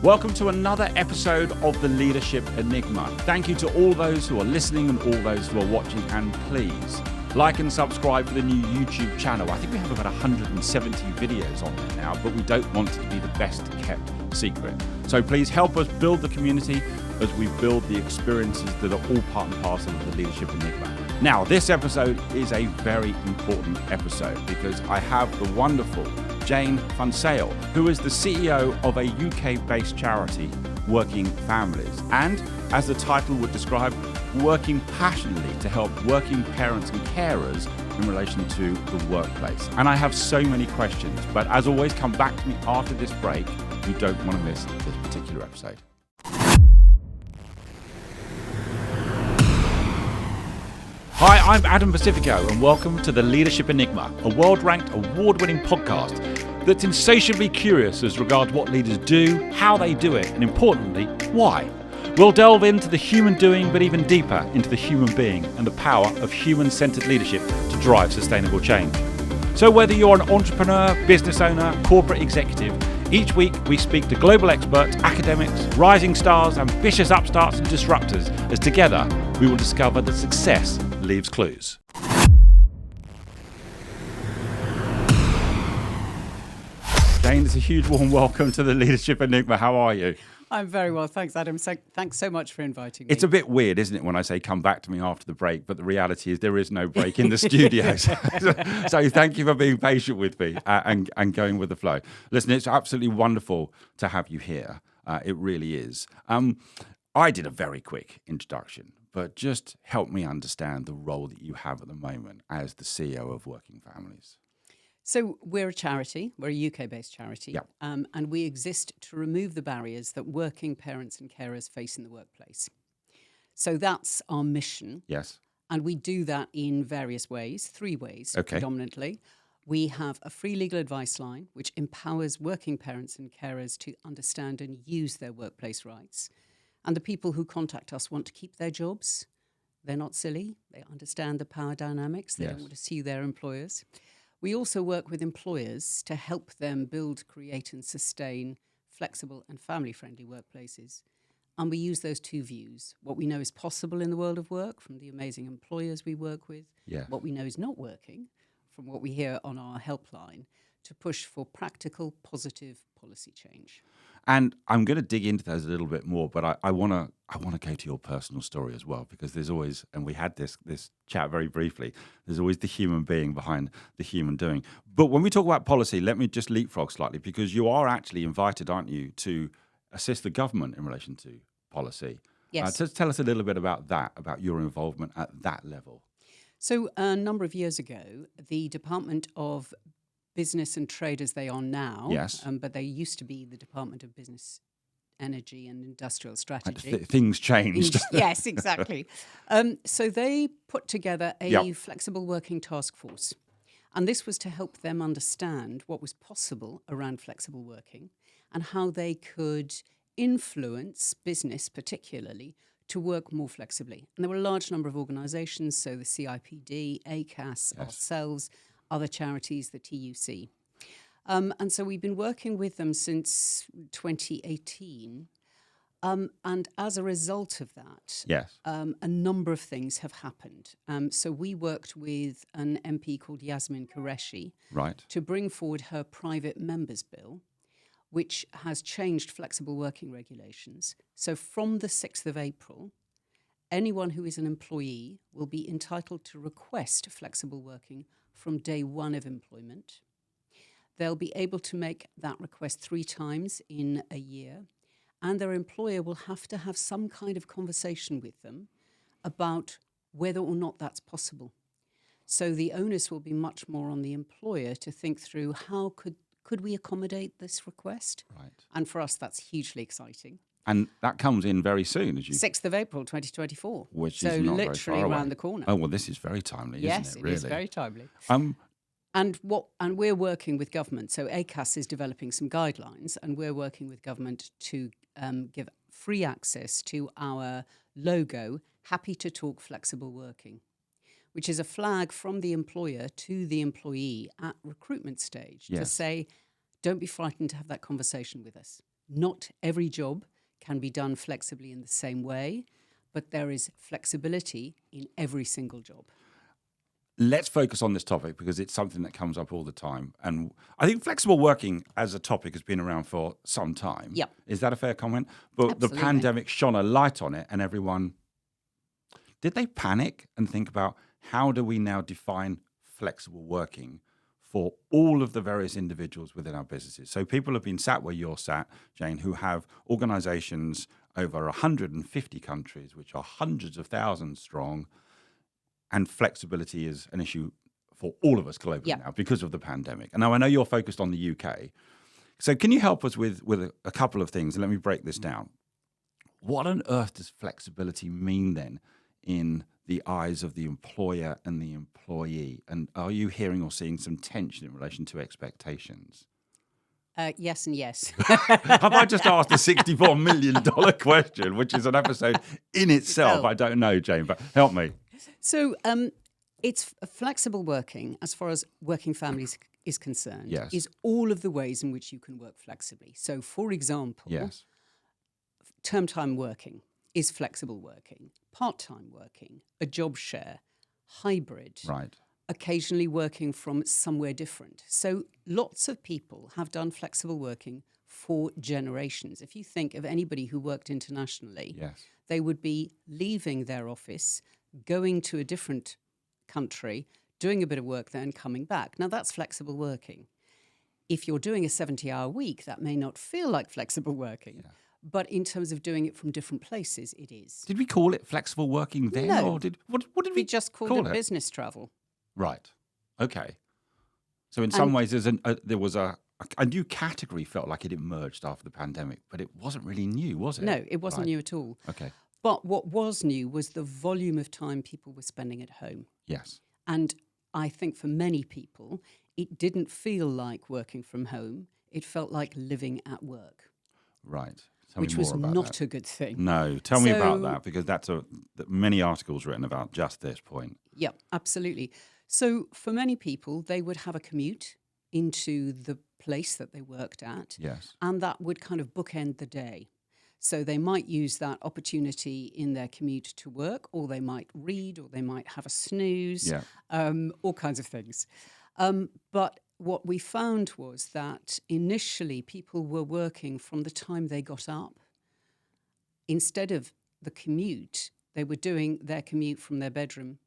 Welcome to another episode of the Leadership Enigma. Thank you to all those who are listening and all those who are watching, and please like and subscribe for the new YouTube channel. I think we have about 170 videos on there now, but we don't want it to be the best kept secret. So please help us build the community as we build the experiences that are all part and parcel of the Leadership Enigma. Now, this episode is a very important episode because I have the wonderful Jane Funsale, who is the CEO of a UK-based charity, Working Families, and, as the title would describe, working passionately to help working parents and carers in relation to the workplace. And I have so many questions, but as always, come back to me after this break. You don't want to miss this particular episode. Hi, I'm Adam Pacifico, and welcome to the Leadership Enigma, a world-ranked, award-winning podcast that's insatiably curious as regards what leaders do, how they do it, and importantly, why. We'll delve into the human doing, but even deeper into the human being and the power of human-centered leadership to drive sustainable change. So whether you're an entrepreneur, business owner, corporate executive, each week we speak to global experts, academics, rising stars, ambitious upstarts and disruptors, as together we will discover that success leaves clues. Jane, it's a huge warm welcome to the Leadership Enigma. How are you? I'm very well, thanks, Adam. So, thanks so much for inviting me. It's a bit weird, isn't it, when I say come back to me after the break, but the reality is there is no break in the studio. So thank you for being patient with me and going with the flow. Listen, it's absolutely wonderful to have you here. It really is. I did a very quick introduction, but just help me understand the role that you have at the moment as the CEO of Working Families. So we're a charity. We're a UK-based charity. Yep. And we exist to remove the barriers that working parents and carers face in the workplace. So that's our mission. Yes. And we do that in various ways, 3 ways predominantly. We have a free legal advice line, which empowers working parents and carers to understand and use their workplace rights. And the people who contact us want to keep their jobs. They're not silly. They understand the power dynamics. They don't want to sue their employers. We also work with employers to help them build, create and sustain flexible and family-friendly workplaces. And we use those 2 views, what we know is possible in the world of work from the amazing employers we work with, what we know is not working from what we hear on our helpline, to push for practical, positive policy change. And I'm going to dig into those a little bit more, but I want to go to your personal story as well, because there's always, and we had this chat very briefly, there's always the human being behind the human doing. But when we talk about policy, let me just leapfrog slightly, because you are actually invited, aren't you, to assist the government in relation to policy. Yes. Tell us a little bit about that, about your involvement at that level. So a number of years ago, the Department of Business and Trade, as they are now, but they used to be the Department of Business, Energy and Industrial Strategy. Things changed. Yes, exactly. So they put together a flexible working task force. And this was to help them understand what was possible around flexible working and how they could influence business, particularly, to work more flexibly. And there were a large number of organisations, so the CIPD, ACAS, ourselves, other charities, the TUC. And so we've been working with them since 2018. And as a result of that, a number of things have happened. So we worked with an MP called Yasmin Qureshi to bring forward her private members bill, which has changed flexible working regulations. So from the 6th of April, anyone who is an employee will be entitled to request flexible working from day 1 of employment. They'll be able to make that request 3 times in a year, and their employer will have to have some kind of conversation with them about whether or not that's possible. So the onus will be much more on the employer to think through how could we accommodate this request? Right. And for us, that's hugely exciting. And that comes in very soon, as you 6th of April, 2024. Which so is not literally very far around away. the corner. Oh, well, this is very timely, isn't it? Really? Yes, it is very timely. And we're working with government. So ACAS is developing some guidelines, and we're working with government to give free access to our logo, Happy to Talk Flexible Working, which is a flag from the employer to the employee at recruitment stage to say, don't be frightened to have that conversation with us. not every job can be done flexibly in the same way, but there is flexibility in every single job. Let's focus on this topic because it's something that comes up all the time. And I think flexible working as a topic has been around for some time. Yep. Is that a fair comment? But Absolutely. the pandemic shone a light on it, and everyone, did they panic and think about how do we now define flexible working for all of the various individuals within our businesses? So people have been sat where you're sat, Jane, who have organizations over 150 countries, which are hundreds of thousands strong. And flexibility is an issue for all of us globally now because of the pandemic. And now I know you're focused on the UK. So can you help us with a couple of things? And let me break this down. What on earth does flexibility mean then in the eyes of the employer and the employee? And are you hearing or seeing some tension in relation to expectations? Yes and yes. Have I just asked a $64 million question, which is an episode in itself? I don't know, Jane, but help me. So it's flexible working, as far as working families is concerned, is all of the ways in which you can work flexibly. So, for example, term time working is flexible working, part-time working, a job share, hybrid, occasionally working from somewhere different. So lots of people have done flexible working for generations. If you think of anybody who worked internationally, they would be leaving their office, going to a different country, doing a bit of work there and coming back. Now, that's flexible working. If you're doing a 70-hour week, that may not feel like flexible working. But in terms of doing it from different places, it is. Did we call it flexible working then? No. Or what did we just called it business travel. Right. Okay. So in some ways, there was a new category felt like it emerged after the pandemic, but it wasn't really new, was it? No, it wasn't new at all. Okay. But what was new was the volume of time people were spending at home. Yes. And I think for many people, it didn't feel like working from home. It felt like living at work. Right. Which was not a good thing. No, tell me about that, because that's many articles written about just this point. Yeah, absolutely. So for many people, they would have a commute into the place that they worked at. Yes. And that would kind of bookend the day. So they might use that opportunity in their commute to work, or they might read, or they might have a snooze, all kinds of things. But what we found was that initially people were working from the time they got up. Instead of the commute, they were doing their commute from their bedroom,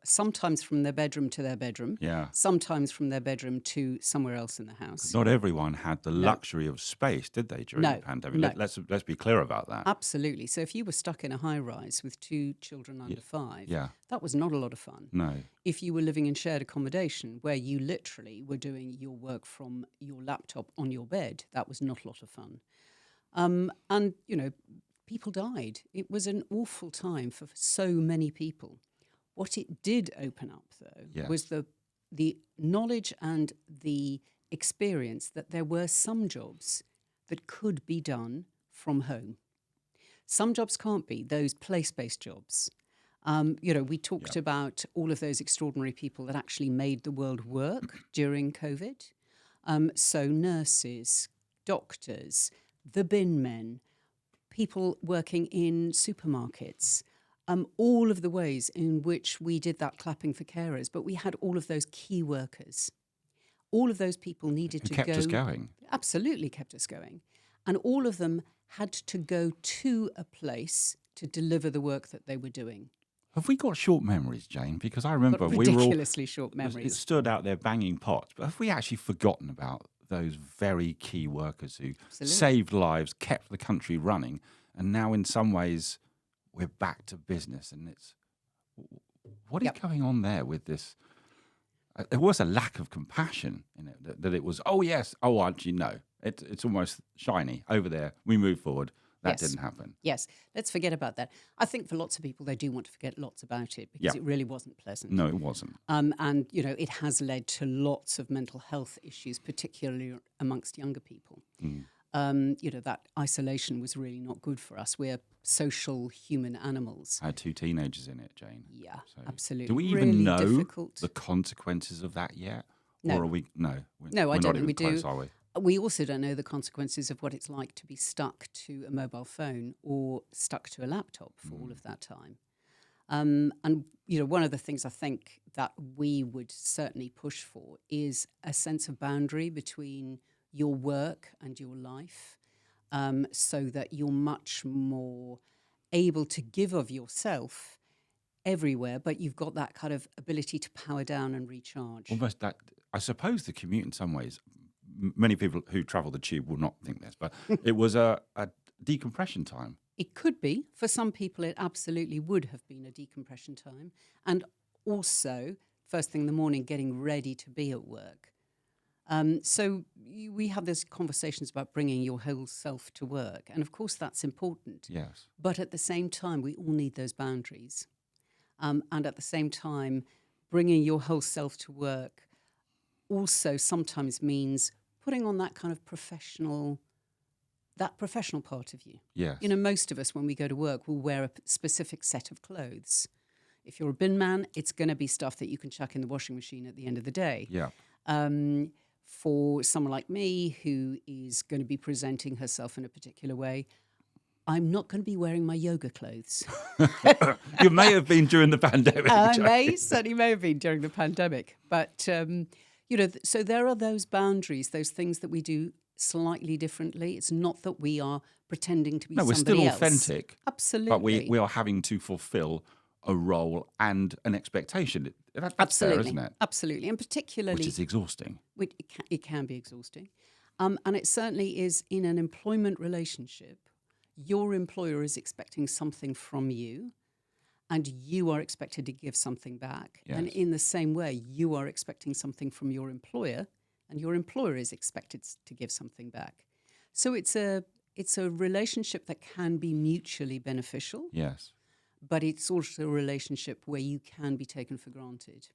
sometimes from their bedroom to their bedroom, sometimes from their bedroom to somewhere else in the house. Not everyone had the luxury of space, did they, during the pandemic? No. Let's be clear about that. Absolutely. So if you were stuck in a high-rise with 2 children under 5, that was not a lot of fun. No. If you were living in shared accommodation where you literally were doing your work from your laptop on your bed, that was not a lot of fun. And, people died. It was an awful time for so many people. What it did open up, though, was the knowledge and the experience that there were some jobs that could be done from home. Some jobs can't be, those place-based jobs. We talked about all of those extraordinary people that actually made the world work during COVID. So nurses, doctors, the bin men, people working in supermarkets, all of the ways in which we did that clapping for carers, but we had all of those key workers. All of those people needed to go. Kept us going. Absolutely kept us going. And all of them had to go to a place to deliver the work that they were doing. Have we got short memories, Jane? Because I remember we were ridiculously short memories. It stood out there banging pots. But have we actually forgotten about those very key workers who saved lives, kept the country running, and now in some ways we're back to business? And what is going on there with this? There was a lack of compassion in it, that it was, actually, no. It's almost shiny. Over there, we move forward. That didn't happen. Yes, let's forget about that. I think for lots of people, they do want to forget lots about it because it really wasn't pleasant. No, it wasn't. And, it has led to lots of mental health issues, particularly amongst younger people. That isolation was really not good for us. We're social human animals. I had 2 teenagers in it, Jane. Yeah, absolutely. Do we even know the consequences of that yet? No. Or are we? No. I don't think we do. Close, are we? we also don't know the consequences of what it's like to be stuck to a mobile phone or stuck to a laptop for all of that time. And, one of the things I think that we would certainly push for is a sense of boundary between your work and your life, so that you're much more able to give of yourself everywhere, but you've got that kind of ability to power down and recharge. Almost that, I suppose the commute in some ways, many people who travel the tube will not think this, but it was a decompression time. It could be. For some people, it absolutely would have been a decompression time. And also, first thing in the morning, getting ready to be at work. We have these conversations about bringing your whole self to work. And of course, that's important. Yes. But at the same time, we all need those boundaries. And at the same time, bringing your whole self to work also sometimes means putting on that kind of professional part of you. Yes. Most of us, when we go to work, will wear a specific set of clothes. If you're a bin man, it's going to be stuff that you can chuck in the washing machine at the end of the day. Yeah. For someone like me who is going to be presenting herself in a particular way, I'm not going to be wearing my yoga clothes. You may have been during the pandemic. Certainly may have been during the pandemic. But, so there are those boundaries, those things that we do slightly differently. It's not that we are pretending to be somebody else. No, we're still authentic. Absolutely. But we are having to fulfill a role and an expectation. That's Absolutely. fair, isn't it? Absolutely. And particularly... Which is exhausting. It can be exhausting. And it certainly is in an employment relationship. Your employer is expecting something from you, and you are expected to give something back. Yes. And in the same way, you are expecting something from your employer, and your employer is expected to give something back. So it's a relationship that can be mutually beneficial. Yes. But it's also a relationship where you can be taken for granted.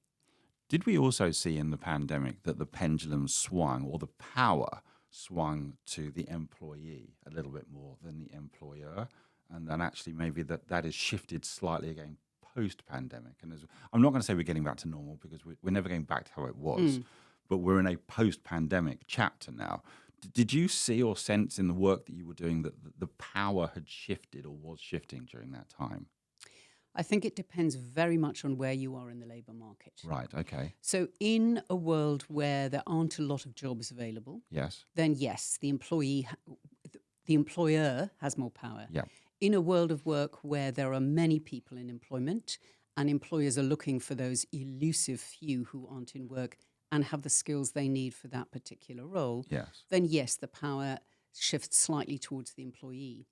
Did we also see in the pandemic that the pendulum swung, or the power swung to the employee a little bit more than the employer? And then actually maybe that has shifted slightly again post-pandemic. And I'm not going to say we're getting back to normal, because we're never going back to how it was. But we're in a post-pandemic chapter now. Did you see or sense in the work that you were doing that the power had shifted or was shifting during that time? I think it depends very much on where you are in the labour market. Right, okay. So in a world where there aren't a lot of jobs available, Yes. then yes, the employer has more power. Yeah. In a world of work where there are many people in employment and employers are looking for those elusive few who aren't in work and have the skills they need for that particular role, Yes. then yes, the power shifts slightly towards the employee.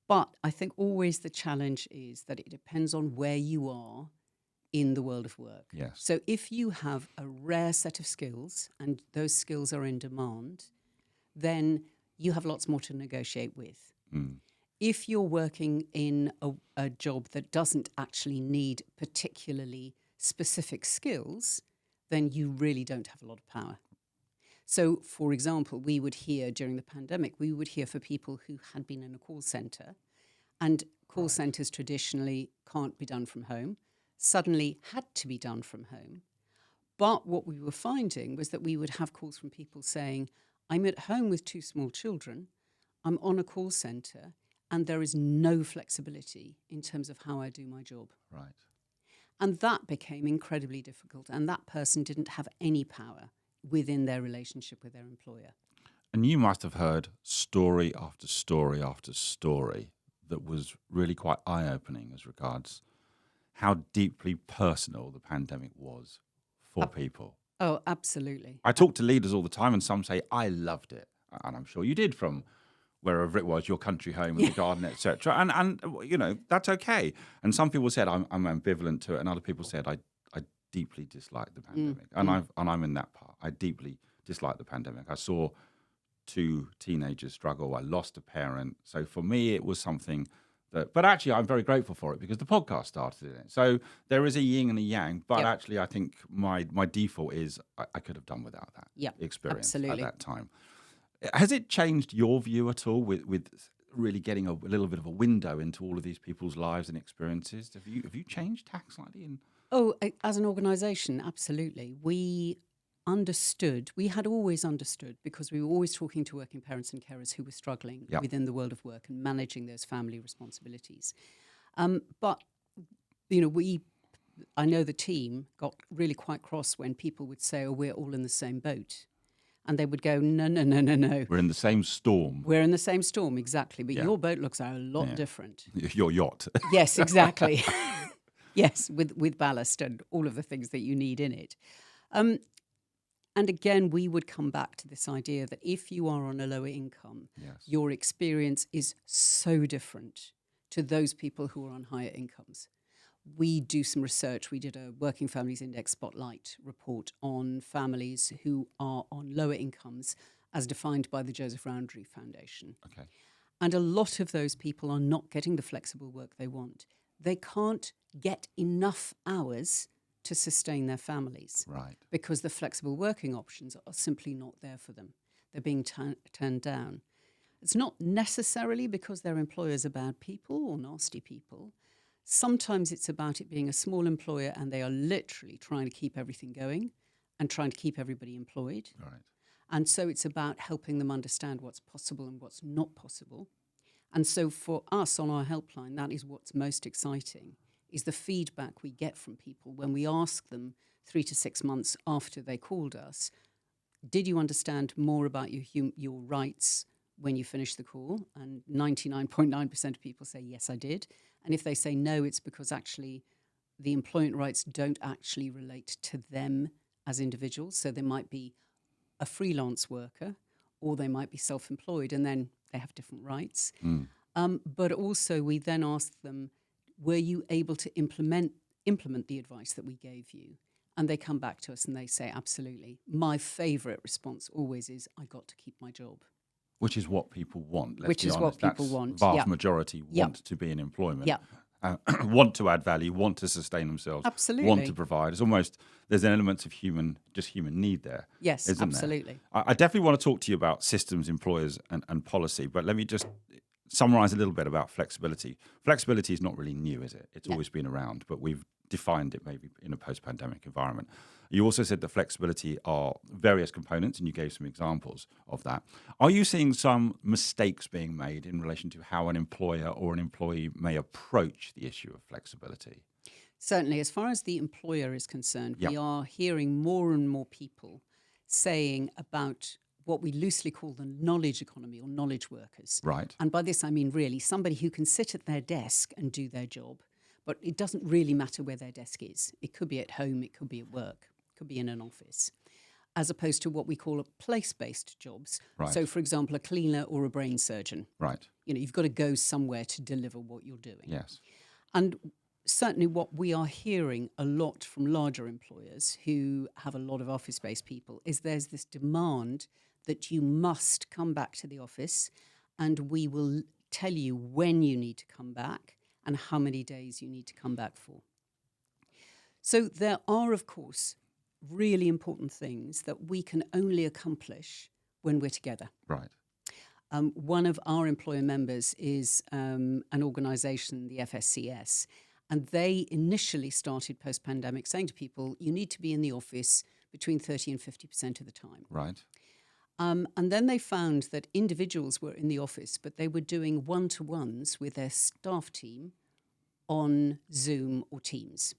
But I think always the challenge is that it depends on where you are in the world of work. Yes. So if you have a rare set of skills and those skills are in demand, then you have lots more to negotiate with. If you're working in a job that doesn't actually need particularly specific skills, then you really don't have a lot of power. So, for example, we would hear during the pandemic, we would hear for people who had been in a call centre, and call centres traditionally can't be done from home, suddenly had to be done from home. But what we were finding was that we would have calls from people saying, I'm at home with 2 small children, I'm on a call centre, and there is no flexibility in terms of how I do my job. Right. And that became incredibly difficult, and that person didn't have any power within their relationship with their employer. And you must have heard story after story after story that was really quite eye-opening as regards how deeply personal the pandemic was for people. Oh, absolutely. I talk to leaders all the time, and some say, I loved it. And I'm sure you did, from wherever it was, your country home, in the garden, etc. And that's okay. And some people said, I'm ambivalent to it. And other people said, I deeply dislike the pandemic. And I'm in that part. I deeply dislike the pandemic. I saw 2 teenagers struggle. I lost a parent. So for me, it was something that, but actually I'm very grateful for it, because the podcast started in it. So there is a yin and a yang, but actually I think my default is I could have done without that experience at that time. Has it changed your view at all with really getting a little bit of a window into all of these people's lives and experiences? Have you changed tack slightly? Oh, as an organisation, absolutely. understood, we had always understood, because we were always talking to working parents and carers who were struggling Yep. within the world of work and managing those family responsibilities. But, I know the team got really quite cross when people would say, oh, we're all in the same boat. And they would go, no, no, no, no, no. We're in the same storm. We're in the same storm, exactly. But Yeah. your boat looks a lot different. Your yacht. Yes, exactly. Yes, with ballast and all of the things that you need in it. And again, we would come back to this idea that if you are on a lower income, Yes. your experience is so different to those people who are on higher incomes. We do some research. We did a Working Families Index Spotlight report on families who are on lower incomes as defined by the Joseph Rowntree Foundation. Okay. And a lot of those people are not getting the flexible work they want. They can't get enough hours to sustain their families. Right. Because the flexible working options are simply not there for them. They're being turned down. It's not necessarily because their employers are bad people or nasty people. Sometimes it's about it being a small employer and they are literally trying to keep everything going and trying to keep everybody employed. Right. And so it's about helping them understand what's possible and what's not possible. And so for us on our helpline, that is what's most exciting, is the feedback we get from people when we ask them 3 to 6 months after they called us, did you understand more about your rights when you finished the call? And 99.9% of people say, yes, I did. And if they say no, it's because actually the employment rights don't actually relate to them as individuals. So they might be a freelance worker or they might be self-employed, and then they have different rights. But also we then ask them, were you able to implement the advice that we gave you? And they come back to us and they say, absolutely. My favourite response always is, I got to keep my job. Which is what people want. Which is what people want. Vast majority want to be in employment. Want to add value, want to sustain themselves. Absolutely. Want to provide. It's almost, there's an element of human need there. Yes, isn't absolutely. There? I definitely want to talk to you about systems, employers and policy, but let me just summarize a little bit about flexibility. Flexibility is not really new, is it? It's always been around, but we've defined it maybe in a post-pandemic environment. You also said that flexibility are various components, and you gave some examples of that. Are you seeing some mistakes being made in relation to how an employer or an employee may approach the issue of flexibility? Certainly, as far as the employer is concerned, we are hearing more and more people saying about what we loosely call the knowledge economy or knowledge workers. Right. And by this, I mean really somebody who can sit at their desk and do their job, but it doesn't really matter where their desk is. It could be at home, it could be at work, it could be in an office, as opposed to what we call place-based jobs. Right. So, for example, a cleaner or a brain surgeon. Right. You've got to go somewhere to deliver what you're doing. Yes. And certainly what we are hearing a lot from larger employers who have a lot of office-based people is there's this demand that you must come back to the office and we will tell you when you need to come back and how many days you need to come back for. So there are, of course, really important things that we can only accomplish when we're together. Right. One of our employer members is an organisation, the FSCS, and they initially started post-pandemic saying to people, you need to be in the office between 30 and 50% of the time. Right. And then they found that individuals were in the office, but they were doing one-to-ones with their staff team on Zoom or Teams.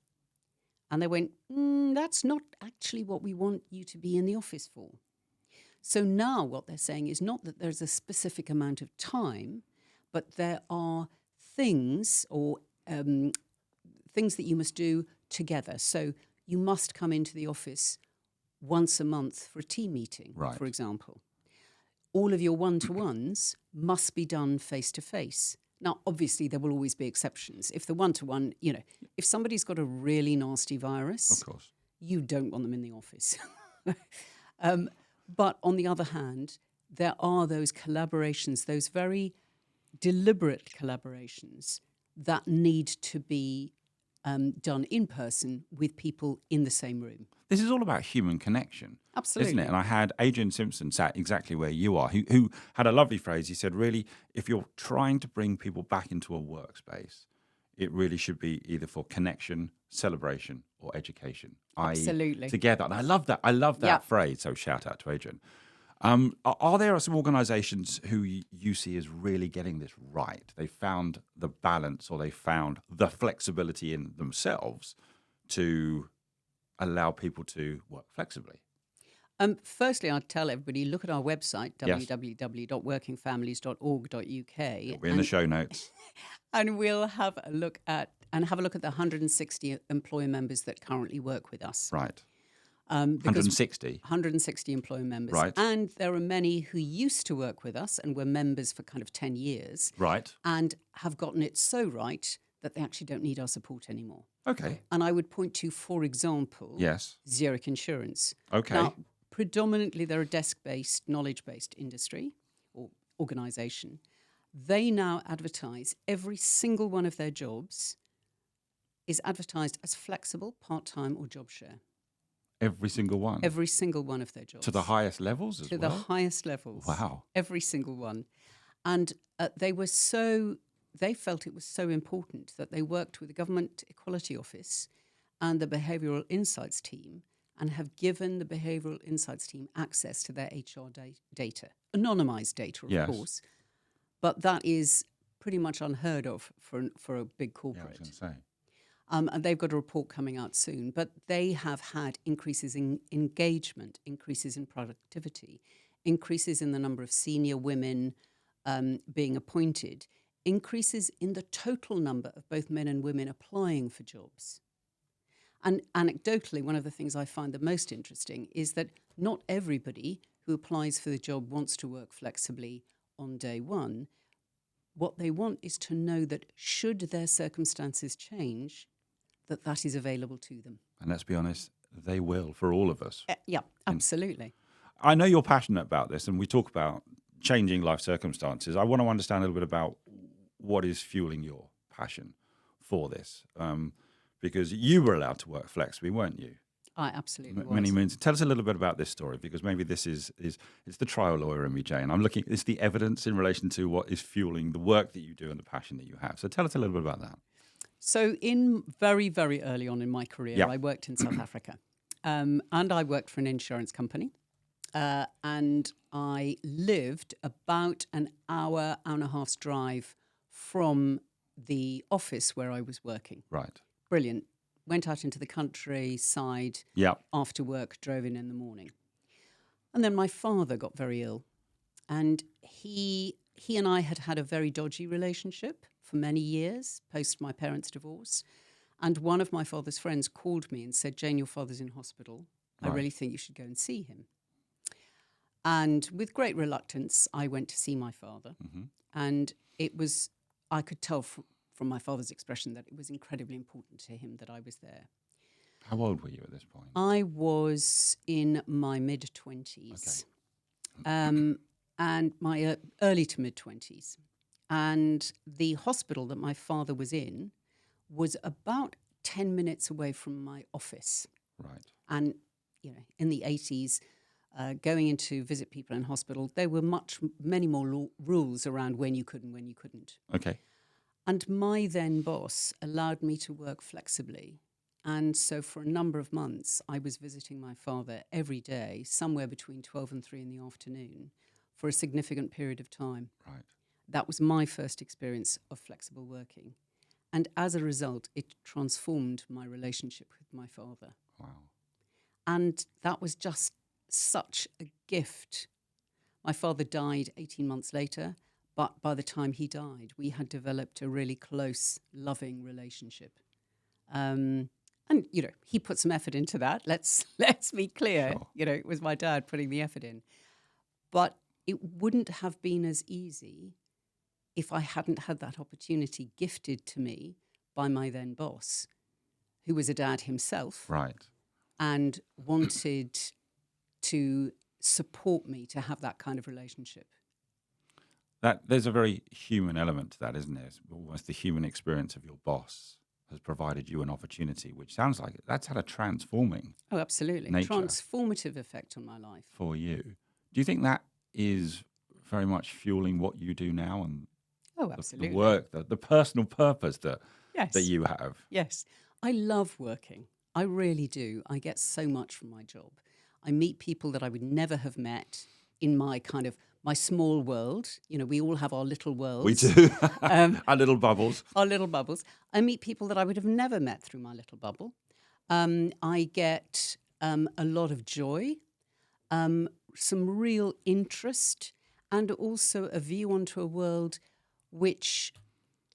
And they went, that's not actually what we want you to be in the office for. So now what they're saying is not that there's a specific amount of time, but there are things or things that you must do together. So you must come into the office once a month for a team meeting, for example. All of your one-to-ones must be done face-to-face. Now, obviously, there will always be exceptions. If the one-to-one, if somebody's got a really nasty virus, of course, you don't want them in the office. But on the other hand, there are those collaborations, those very deliberate collaborations that need to be done in person with people in the same room. This is all about human connection. Absolutely. Isn't it? And I had Adrian Simpson sat exactly where you are, who had a lovely phrase. He said, really, if you're trying to bring people back into a workspace, it really should be either for connection, celebration, or education, Absolutely. i.e. together. And I love that. I love that phrase. So shout out to Adrian. Are there some organisations who you see as really getting this right? They found the balance, or they found the flexibility in themselves to allow people to work flexibly? Firstly, I'd tell everybody, look at our website, www.workingfamilies.org.uk. It'll be in the show notes. And we'll have a look at the 160 employer members that currently work with us. Right. 160 employer members. Right. And there are many who used to work with us and were members for kind of 10 years. Right. And have gotten it so right that they actually don't need our support anymore. Okay. And I would point to, for example, Yes. Zurich Insurance. Okay. Now, predominantly, they're a desk-based, knowledge-based industry or organisation. They now advertise every single one of their jobs is advertised as flexible, part-time or job share. Every single one? Every single one of their jobs. To the highest levels as well? To the highest levels. Wow. Every single one. And they felt it was so important that they worked with the Government Equality Office and the Behavioural Insights team and have given the Behavioural Insights team access to their HR data. Anonymised data, of course. But that is pretty much unheard of for a big corporate. Yeah, I was going to say. And they've got a report coming out soon. But they have had increases in engagement, increases in productivity, increases in the number of senior women being appointed, increases in the total number of both men and women applying for jobs. And anecdotally, one of the things I find the most interesting is that not everybody who applies for the job wants to work flexibly on day one. What they want is to know that should their circumstances change, that is available to them. And let's be honest, they will, for all of us. Yeah, absolutely. I know you're passionate about this, and we talk about changing life circumstances. I want to understand a little bit about what is fueling your passion for this, because you were allowed to work flexibly, weren't you? I absolutely was. Many moons. Tell us a little bit about this story, because maybe this is it's the trial lawyer in me, Jay, and it's the evidence in relation to what is fueling the work that you do and the passion that you have. So tell us a little bit about that. So in very, very early on in my career, I worked in South Africa, and I worked for an insurance company, and I lived about an hour and a half's drive from the office where I was working. Right. Brilliant. Went out into the countryside after work, drove in the morning. And then my father got very ill, and he and I had a very dodgy relationship for many years post my parents' divorce. And one of my father's friends called me and said, "Jane, your father's in hospital. I really think you should go and see him." And with great reluctance, I went to see my father. Mm-hmm. And I could tell from my father's expression that it was incredibly important to him that I was there. How old were you at this point? I was in my mid-20s, and my early to mid-20s. And the hospital that my father was in was about 10 minutes away from my office. Right. And, in the 80s, going in to visit people in hospital, there were many more rules around when you could and when you couldn't. Okay. And my then boss allowed me to work flexibly. And so for a number of months, I was visiting my father every day, somewhere between 12 and 3 in the afternoon, for a significant period of time. Right. That was my first experience of flexible working. And as a result, it transformed my relationship with my father. Wow. And that was just such a gift. My father died 18 months later, but by the time he died, we had developed a really close, loving relationship. And, he put some effort into that. Let's be clear. Sure. It was my dad putting the effort in. But it wouldn't have been as easy if I hadn't had that opportunity gifted to me by my then boss, who was a dad himself. Right. And wanted to support me to have that kind of relationship. There's a very human element to that, isn't there? It's almost the human experience of your boss has provided you an opportunity, which sounds like that's had a transforming absolutely nature transformative effect on my life. For you. Do you think that is very much fueling what you do now and absolutely. the work, the personal purpose that you have? Yes. I love working. I really do. I get so much from my job. I meet people that I would never have met in my kind of my small world. You know, we all have our little worlds. We do. Our little bubbles. Our little bubbles. I meet people that I would have never met through my little bubble. I get a lot of joy, some real interest, and also a view onto a world which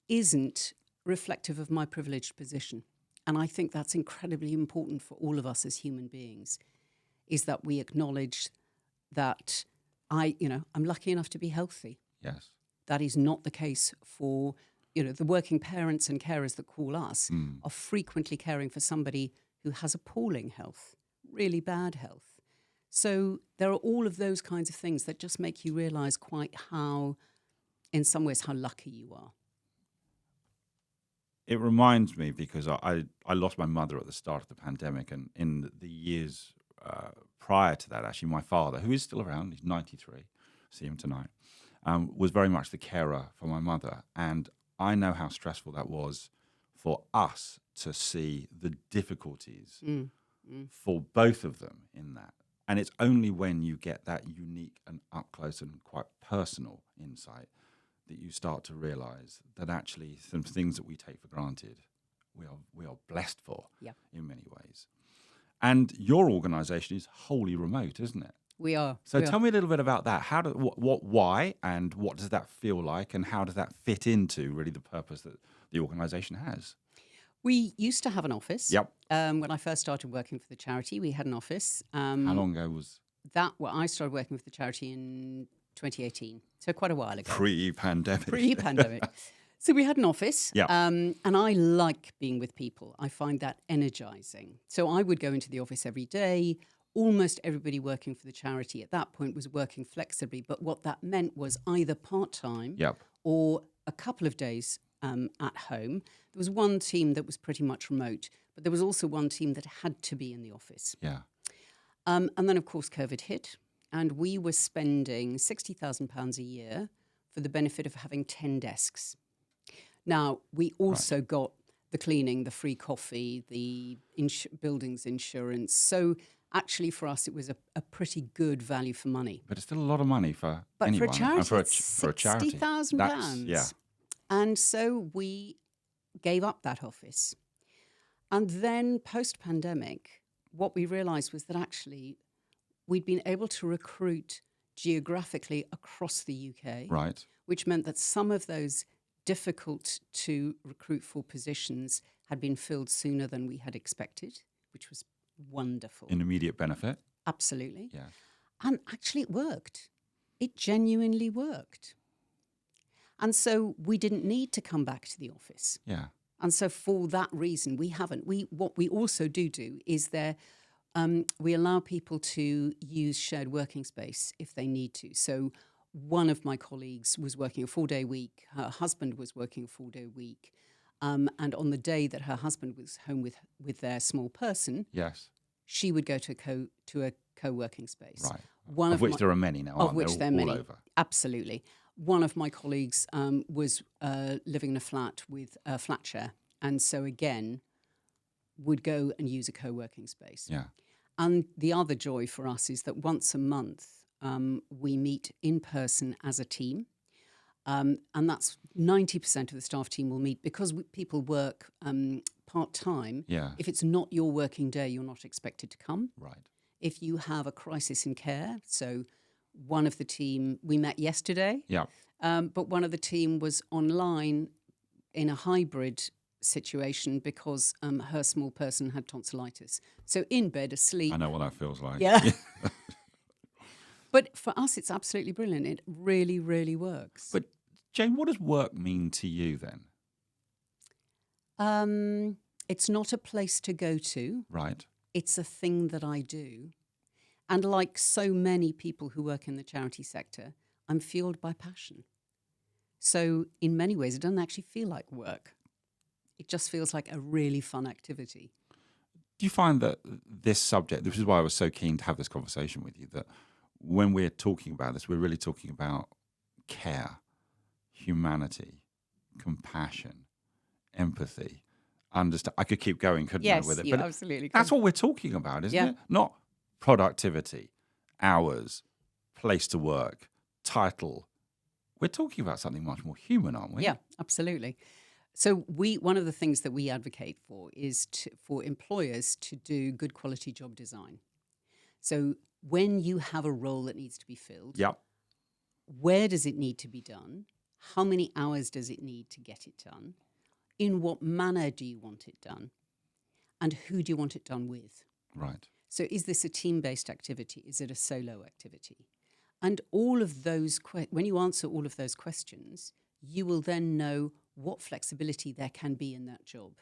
isn't reflective of my privileged position. And I think that's incredibly important for all of us as human beings, is that we acknowledge that I'm lucky enough to be healthy. Yes. That is not the case for, the working parents and carers that call us are frequently caring for somebody who has appalling health, really bad health. So there are all of those kinds of things that just make you realize quite how, in some ways, how lucky you are. It reminds me because I lost my mother at the start of the pandemic, and in the years prior to that, actually, my father, who is still around, he's 93, see him tonight, was very much the carer for my mother. And I know how stressful that was for us to see the difficulties for both of them in that. And it's only when you get that unique and up close and quite personal insight that you start to realize that actually some things that we take for granted, we are blessed for in many ways. And your organization is wholly remote, isn't it? We are. So tell me a little bit about that. How why, and what does that feel like, and how does that fit into really the purpose that the organization has? We used to have an office. Yep. When I first started working for the charity, we had an office. How long ago was that? Well, I started working for the charity in 2018, so quite a while ago. Pre-pandemic. Pre-pandemic. So we had an office, Yeah. and I like being with people. I find that energizing. So I would go into the office every day. Almost everybody working for the charity at that point was working flexibly, but what that meant was either part-time or a couple of days at home. There was one team that was pretty much remote, but there was also one team that had to be in the office. Yeah. And then, of course, COVID hit. And we were spending £60,000 a year for the benefit of having 10 desks. Now, we also got the cleaning, the free coffee, the buildings insurance. So actually for us, it was a pretty good value for money. But it's still a lot of money for anyone. For a charity, and for a charity. £60,000. Yeah. And so we gave up that office. And then post-pandemic, what we realised was that actually we'd been able to recruit geographically across the UK, Right. which meant that some of those difficult to recruit for positions had been filled sooner than we had expected, which was wonderful. An immediate benefit. Absolutely. Yeah. And actually it worked. It genuinely worked. And so we didn't need to come back to the office. Yeah. And so for that reason, we haven't. What we also do is we allow people to use shared working space if they need to. So one of my colleagues was working a 4-day week. Her husband was working a 4-day week. And on the day that her husband was home with their small person, Yes. she would go to a co-working space. Right. Of which there are many now, Of which there are many. All over. Absolutely. One of my colleagues was living in a flat with a flat share. And so again, would go and use a co-working space. Yeah. And the other joy for us is that once a month, we meet in person as a team. And that's 90% of the staff team will meet because people work part-time. Yeah. If it's not your working day, you're not expected to come. Right. If you have a crisis in care, so one of the team, we met yesterday, Yeah. but one of the team was online in a hybrid situation because her small person had tonsillitis. So in bed, asleep. I know what that feels like. Yeah. But for us, it's absolutely brilliant. It really, really works. But Jane, what does work mean to you then? It's not a place to go to. Right. It's a thing that I do. And like so many people who work in the charity sector, I'm fueled by passion. So in many ways, it doesn't actually feel like work. It just feels like a really fun activity. Do you find that this subject, this is why I was so keen to have this conversation with you, that when we're talking about this, we're really talking about care, humanity, compassion, empathy, understand. I could keep going, couldn't Yes, I, with it? you But absolutely that's can. what we're talking about, isn't Yeah. it? Not productivity, hours, place to work, title. We're talking about something much more human, aren't we? Yeah, absolutely. So one of the things that we advocate for is for employers to do good quality job design. So when you have a role that needs to be filled, Yep. where does it need to be done? How many hours does it need to get it done? In what manner do you want it done? And who do you want it done with? Right. So is this a team-based activity? Is it a solo activity? And all of those, when you answer all of those questions, you will then know what flexibility there can be in that job.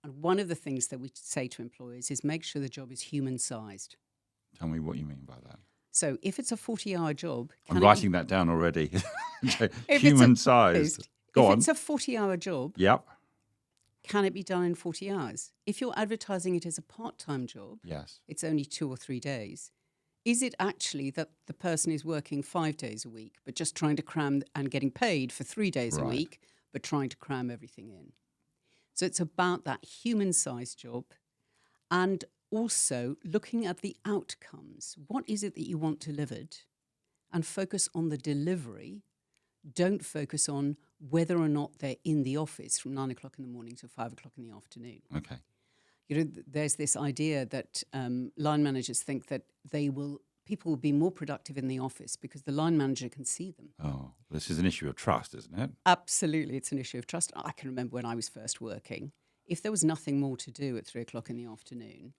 And one of the things that we say to employers is make sure the job is human-sized. Tell me what you mean by that. So if it's a 40-hour job... I'm writing that down already. If Human-sized. Go on. If it's a 40-hour job, Yep. can it be done in 40 hours? If you're advertising it as a part-time job, Yes. it's only 2 or 3 days. Is it actually that the person is working 5 days a week, but just trying to cram and getting paid for 3 days a week, but trying to cram everything in? So it's about that human-sized job and also looking at the outcomes. What is it that you want delivered? And focus on the delivery. Don't focus on whether or not they're in the office from 9 o'clock in the morning to 5 o'clock in the afternoon. Okay. You know, there's this idea that line managers think that people will be more productive in the office because the line manager can see them. Oh, this is an issue of trust, isn't it? Absolutely, it's an issue of trust. I can remember when I was first working, if there was nothing more to do at 3 o'clock in the afternoon,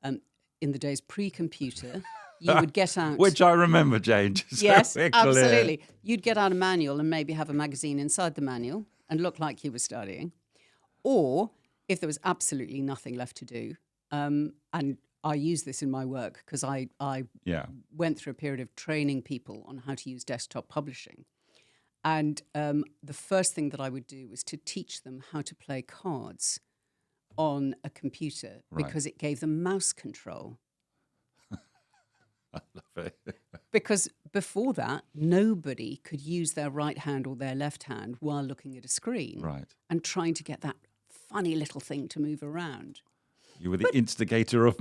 in the days pre-computer, you would get out... Which I remember, Jane. Yes, absolutely. You'd get out a manual and maybe have a magazine inside the manual and look like you were studying. Or if there was absolutely nothing left to do, and I use this in my work because I went through a period of training people on how to use desktop publishing. And the first thing that I would do was to teach them how to play cards on a computer because it gave them mouse control. I love it. Because before that, nobody could use their right hand or their left hand while looking at a screen and trying to get that funny little thing to move around. You were the instigator of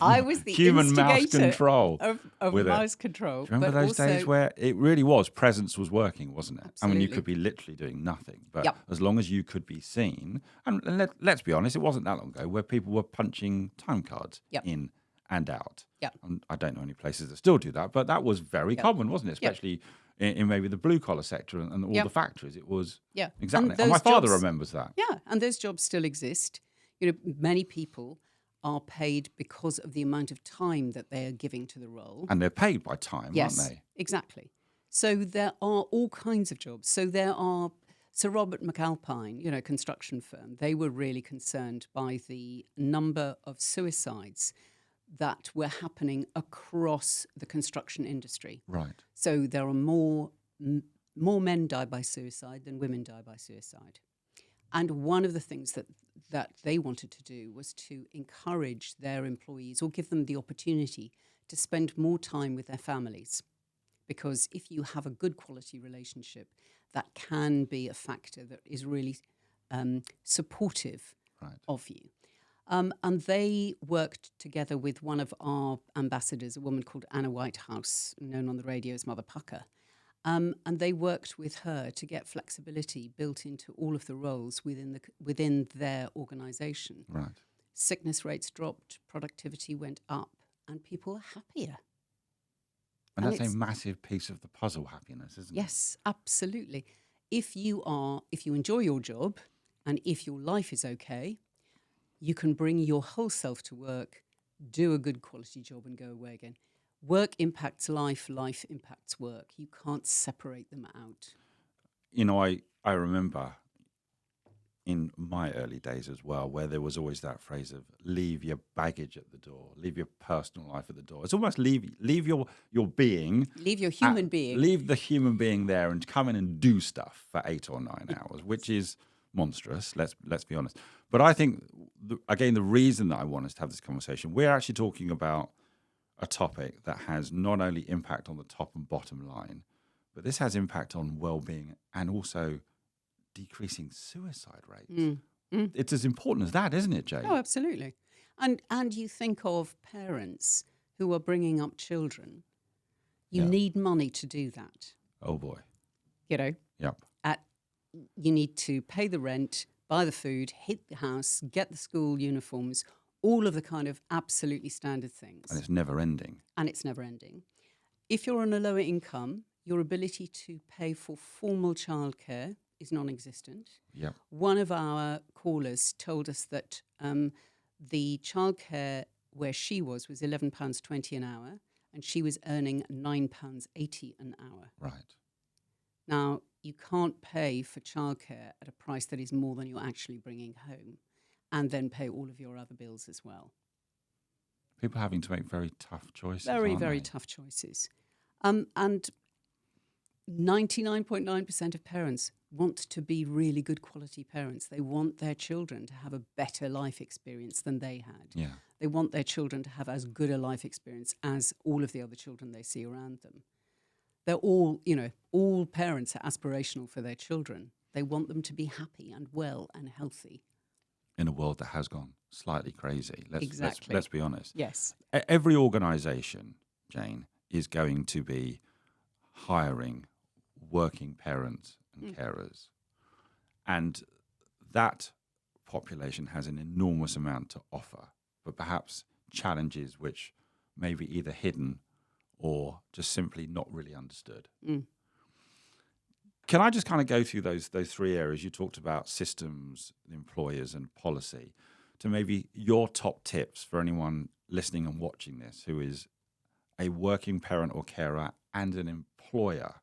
I was the human mouse control. Of mouse control. Do you remember those days where it really was, presence was working, wasn't it? Absolutely. I mean, you could be literally doing nothing, but as long as you could be seen, and let's be honest, it wasn't that long ago where people were punching time cards in and out. And I don't know any places that still do that, but that was very common, wasn't it? Especially in maybe the blue-collar sector and all the factories. It was exactly. And my father remembers that. Yeah, and those jobs still exist. You know, many people are paid because of the amount of time that they are giving to the role. And they're paid by time, aren't they? Exactly. So there are all kinds of jobs. So there are Sir Robert McAlpine, construction firm. They were really concerned by the number of suicides that were happening across the construction industry. Right. So there are more men die by suicide than women die by suicide. And one of the things that they wanted to do was to encourage their employees or give them the opportunity to spend more time with their families. Because if you have a good quality relationship, that can be a factor that is really supportive of you. And they worked together with one of our ambassadors, a woman called Anna Whitehouse, known on the radio as Mother Pucker. And they worked with her to get flexibility built into all of the roles within their organisation. Right. Sickness rates dropped, productivity went up, and people are happier. And that's a massive piece of the puzzle, happiness, isn't it? Yes, absolutely. If you enjoy your job, and if your life is okay, you can bring your whole self to work, do a good quality job, and go away again. Work impacts life, life impacts work. You can't separate them out. I remember in my early days as well, where there was always that phrase of leave your baggage at the door, leave your personal life at the door. It's almost leave your being. Leave your human being. Leave the human being there and come in and do stuff for 8 or 9 hours, which is monstrous, let's be honest. But I think, again, the reason that I want us to have this conversation, we're actually talking about a topic that has not only impact on the top and bottom line, but this has impact on well-being and also decreasing suicide rates. it's as important as that, isn't it, Jane? Oh, absolutely. And you think of parents who are bringing up children. You need money to do that. Oh, boy. You know, Yep. you need to pay the rent, buy the food, hit the house, get the school uniforms, all of the kind of absolutely standard things. And it's never ending. And it's never ending. If you're on a lower income, your ability to pay for formal childcare is non-existent. Yep. One of our callers told us that the childcare where she was £11.20 an hour, and she was earning £9.80 an hour. Right. Now, you can't pay for childcare at a price that is more than you're actually bringing home, and then pay all of your other bills as well. People having to make very tough choices. Very, very aren't they? tough choices. And 99.9% of parents want to be really good quality parents. They want their children to have a better life experience than they had. Yeah. They want their children to have as good a life experience as all of the other children they see around them. They're all, all parents are aspirational for their children. They want them to be happy and well and healthy. In a world that has gone slightly crazy. Exactly. Let's be honest. Yes. Every organisation, Jane, is going to be hiring working parents and carers. And that population has an enormous amount to offer, but perhaps challenges which may be either hidden or just simply not really understood. Can I just kind of go through those three areas? You talked about systems, employers, and policy, to maybe your top tips for anyone listening and watching this who is a working parent or carer and an employer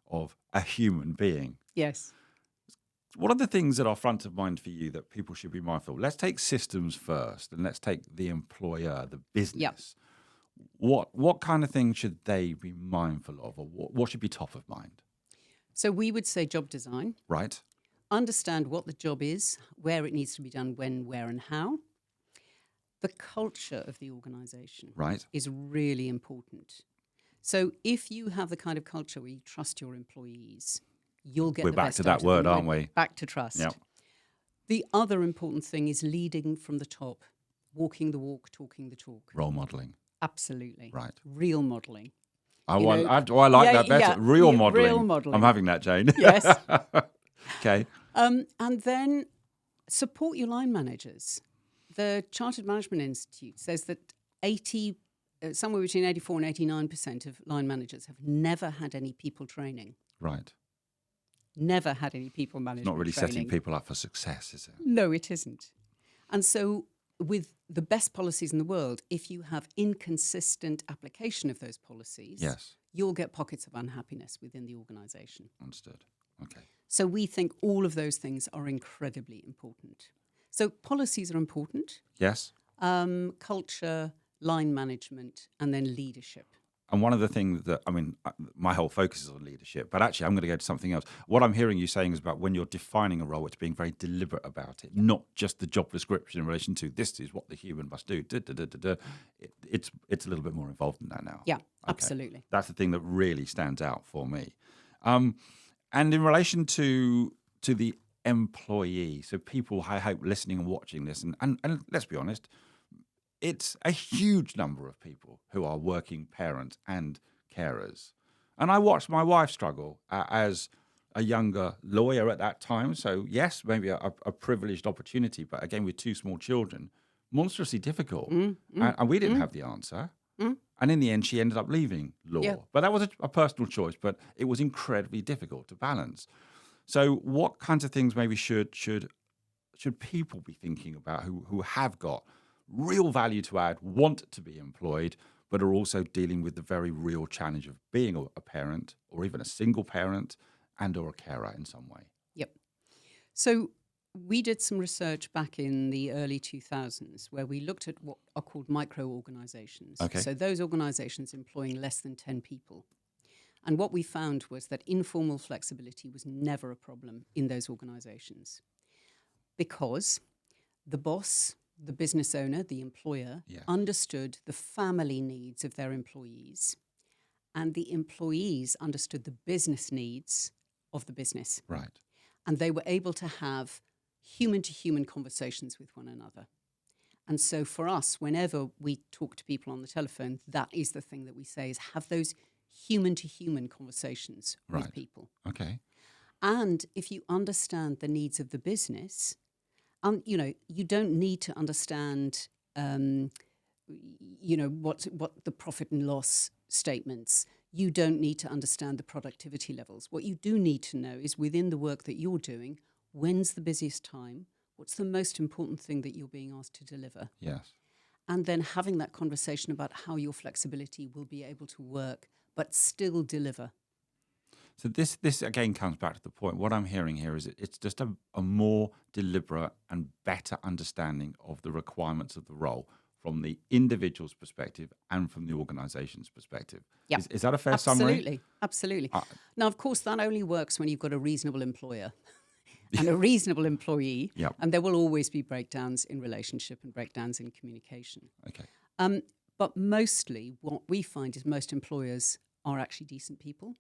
of a human being. Yes. What are the things that are front of mind for you that people should be mindful of? Let's take systems first, and let's take the employer, the business. Yep. What kind of things should they be mindful of, or what should be top of mind? So we would say job design. Right. Understand what the job is, where it needs to be done, when, where, and how. The culture of the organisation Right. is really important. So if you have the kind of culture where you trust your employees, you'll get We're the back best to out that of word, them. aren't we? Back to trust. Yep. The other important thing is leading from the top, walking the walk, talking the talk. Role modelling. Absolutely. Right. Real modelling. I You like know, that better. yeah, Real yeah, modelling. real modelling. I'm having that, Jane. Yes. Okay. And then support your line managers. The Chartered Management Institute says that somewhere between 84 and 89% of line managers have never had any people training. Right. Never had any people management Not really training. setting people up for success, is it? No, it isn't. And so with the best policies in the world, if you have inconsistent application of those policies, Yes. you'll get pockets of unhappiness within the organisation. Understood. Okay. So we think all of those things are incredibly important. So policies are important, Yes. culture, line management, and then leadership. And one of the things that, my whole focus is on leadership, but actually I'm going to go to something else. What I'm hearing you saying is about when you're defining a role, it's being very deliberate about it, not just the job description in relation to this is what the human must do. It's a little bit more involved than that now. Yeah, Okay. absolutely. That's the thing that really stands out for me. And in relation to the employee, so people, I hope, listening and watching this, and let's be honest, it's a huge number of people who are working parents and carers. And I watched my wife struggle as a younger lawyer at that time. So yes, maybe a privileged opportunity, but again, with two small children, monstrously difficult. And we didn't have the answer. And in the end, she ended up leaving law. Yeah. But that was a personal choice, but it was incredibly difficult to balance. So what kinds of things maybe should people be thinking about who have got real value to add, want to be employed, but are also dealing with the very real challenge of being a parent or even a single parent and or a carer in some way? Yep. So we did some research back in the early 2000s where we looked at what are called micro-organizations. Okay. So those organizations employing less than 10 people. And what we found was that informal flexibility was never a problem in those organizations because the boss, the business owner, the employer, understood the family needs of their employees, and the employees understood the business needs of the business. Right. And they were able to have human-to-human conversations with one another. And so for us, whenever we talk to people on the telephone, that is the thing that we say, is have those human-to-human conversations with people. Okay. And if you understand the needs of the business, you don't need to understand, what the profit and loss statements. You don't need to understand the productivity levels. What you do need to know is, within the work that you're doing, when's the busiest time? What's the most important thing that you're being asked to deliver? Yes. And then having that conversation about how your flexibility will be able to work, but still deliver. So this again comes back to the point. What I'm hearing here is it's just a more deliberate and better understanding of the requirements of the role from the individual's perspective and from the organisation's perspective. Yep. Is that a fair summary? Absolutely. Now, of course, that only works when you've got a reasonable employer and a reasonable employee. Yep. And there will always be breakdowns in relationship and breakdowns in communication. Okay. But mostly what we find is most employers are actually decent people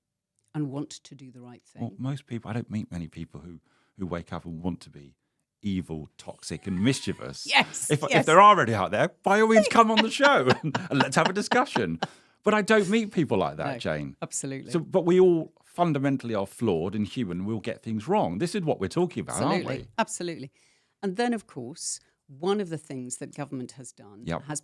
and want to do the right thing. Well, most people, I don't meet many people who wake up and want to be evil, toxic and mischievous. Yes. If they're already out there, by all means come on the show and let's have a discussion. But I don't meet people like that, No, Jane. Absolutely. So, but we all fundamentally are flawed and human. We'll get things wrong. This is what we're talking about, aren't we? Absolutely. And then, of course, one of the things that government has done has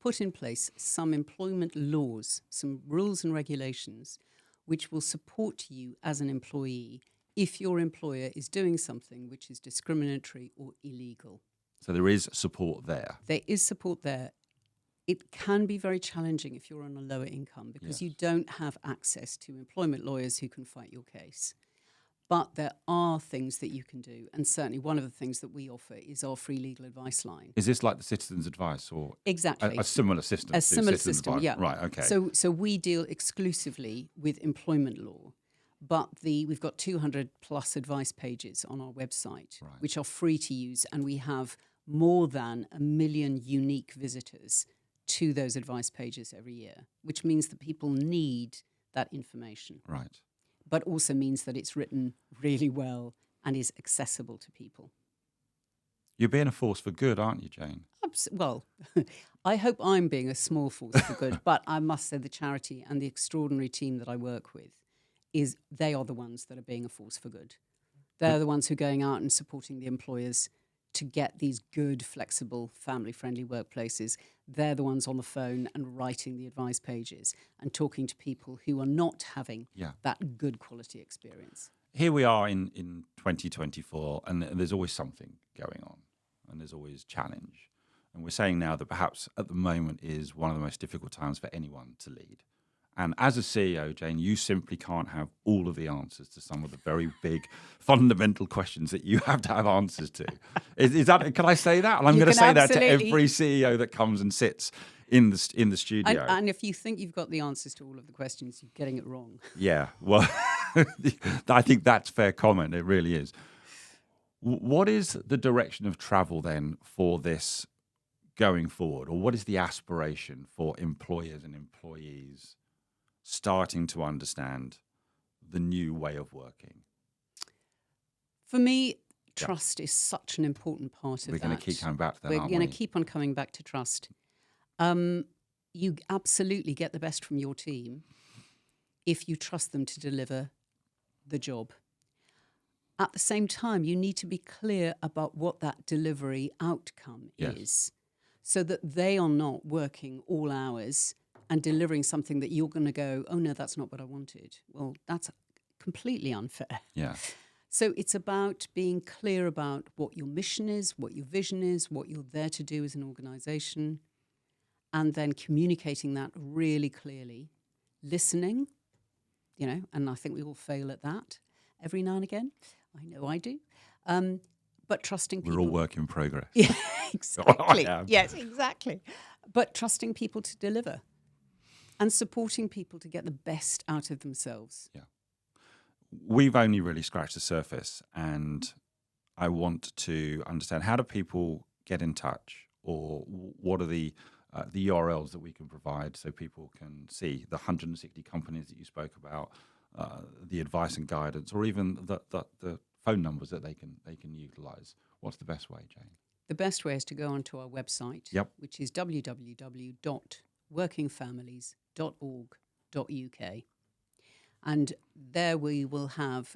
put in place some employment laws, some rules and regulations, which will support you as an employee if your employer is doing something which is discriminatory or illegal. So there is support there. There is support there. It can be very challenging if you're on a lower income because you don't have access to employment lawyers who can fight your case. But there are things that you can do. And certainly one of the things that we offer is our free legal advice line. Is this like the Citizens Advice or exactly a similar system? A similar system, Advice? yeah. Right, okay. So we deal exclusively with employment law. But we've got 200 plus advice pages on our website, which are free to use. And we have more than 1 million unique visitors to those advice pages every year, which means that people need that information. Right. But also means that it's written really well and is accessible to people. You're being a force for good, aren't you, Jane? Well, I hope I'm being a small force for good, but I must say the charity and the extraordinary team that I work with, they are the ones that are being a force for good. They're the ones who are going out and supporting the employers to get these good, flexible, family-friendly workplaces. They're the ones on the phone and writing the advice pages and talking to people who are not having that good quality experience. Here we are in 2024, and there's always something going on, and there's always challenge. And we're saying now that perhaps at the moment is one of the most difficult times for anyone to lead. And as a CEO, Jane, you simply can't have all of the answers to some of the very big fundamental questions that you have to have answers to. Is that? Can I say that? And I'm going to say that to every CEO that comes and sits in the studio. And if you think you've got the answers to all of the questions, you're getting it wrong. Yeah, well, I think that's fair comment. It really is. What is the direction of travel then for this going forward? Or what is the aspiration for employers and employees starting to understand the new way of working? For me, trust is such an important part of that. We're going to keep coming back to that, We're aren't going we? to keep on coming back to trust. You absolutely get the best from your team if you trust them to deliver the job. At the same time, you need to be clear about what that delivery outcome is, so that they are not working all hours and delivering something that you're going to go, oh, no, that's not what I wanted. Well, that's completely unfair. Yeah. So it's about being clear about what your mission is, what your vision is, what you're there to do as an organization, and then communicating that really clearly, listening, and I think we all fail at that every now and again. I know I do. But trusting people. We're all work in progress. Yeah, exactly. Yes, exactly. But trusting people to deliver. And supporting people to get the best out of themselves. Yeah. We've only really scratched the surface, and I want to understand, how do people get in touch, or what are the URLs that we can provide so people can see the 160 companies that you spoke about, the advice and guidance, or even the phone numbers that they can utilise? What's the best way, Jane? The best way is to go onto our website, which is www.workingfamilies.org.uk. And there we will have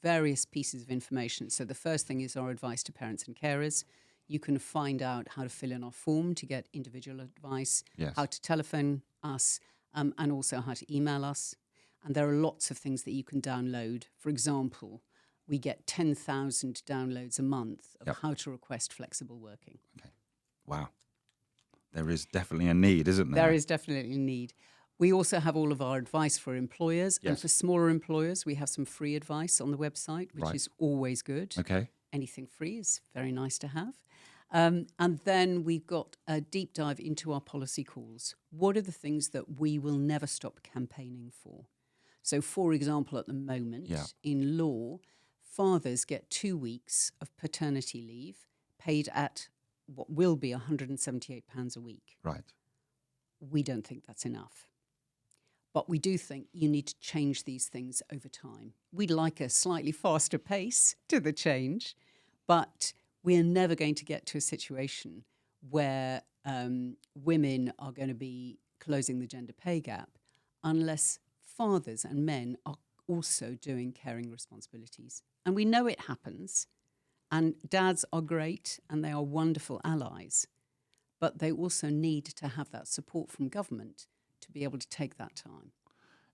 various pieces of information. So the first thing is our advice to parents and carers. You can find out how to fill in our form to get individual advice, how to telephone us, and also how to email us. And there are lots of things that you can download. For example, we get 10,000 downloads a month of how to request flexible working. Okay. Wow. There is definitely a need, isn't there? There is definitely a need. We also have all of our advice for employers. And for smaller employers, we have some free advice on the website, which is always good. Okay. Anything free is very nice to have. And then we've got a deep dive into our policy calls. What are the things that we will never stop campaigning for? So, for example, at the moment, in law, fathers get 2 weeks of paternity leave paid at what will be £178 a week. Right. We don't think that's enough. But we do think you need to change these things over time. We'd like a slightly faster pace to the change, but we're never going to get to a situation where women are going to be closing the gender pay gap unless fathers and men are also doing caring responsibilities. And we know it happens, and dads are great and they are wonderful allies, but they also need to have that support from government to be able to take that time.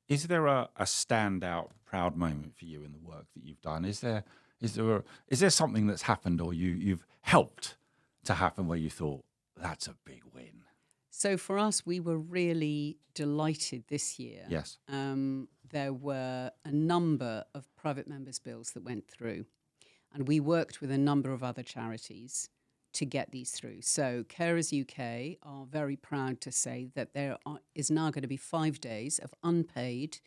Is there a standout proud moment for you in the work that you've done? Is there something that's happened or you've helped to happen where you thought, that's a big win? So for us, we were really delighted this year. Yes. There were a number of private members' bills that went through, and we worked with a number of other charities to get these through. So Carers UK are very proud to say that there is now going to be 5 days of unpaid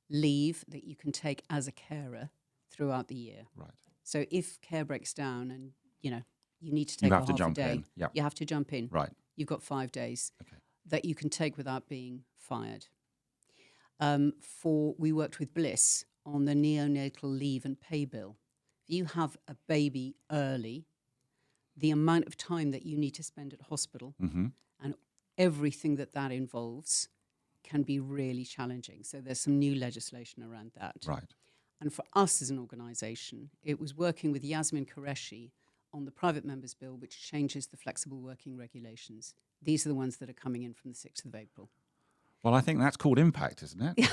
leave that you can take as a carer throughout the year. Right. So if care breaks down and, you need to take half a day, you have to jump in. Right. You've got 5 days that you can take without being fired. We worked with Bliss on the neonatal leave and pay bill. If you have a baby early, the amount of time that you need to spend at hospital and everything that involves can be really challenging. So there's some new legislation around that. Right. And for us as an organisation, it was working with Yasmin Qureshi on the private members bill, which changes the flexible working regulations. These are the ones that are coming in from the 6th of April. Well, I think that's called impact, isn't it?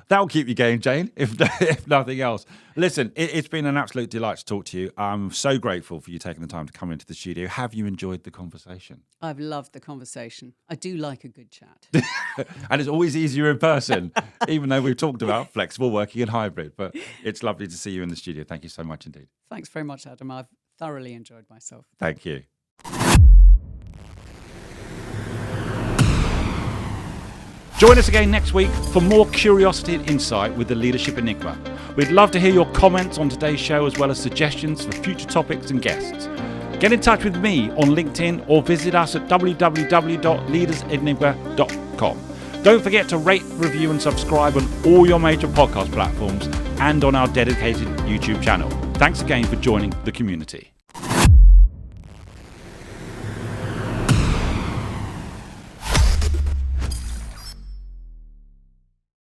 That'll keep you going, Jane, if nothing else. Listen, it's been an absolute delight to talk to you. I'm so grateful for you taking the time to come into the studio. Have you enjoyed the conversation? I've loved the conversation. I do like a good chat. And it's always easier in person, even though we've talked about flexible working and hybrid. But it's lovely to see you in the studio. Thank you so much indeed. Thanks very much, Adam. I've thoroughly enjoyed myself. Thank you. Join us again next week for more curiosity and insight with the Leadership Enigma. We'd love to hear your comments on today's show as well as suggestions for future topics and guests. Get in touch with me on LinkedIn or visit us at www.leadersenigma.com. Don't forget to rate, review and subscribe on all your major podcast platforms and on our dedicated YouTube channel. Thanks again for joining the community.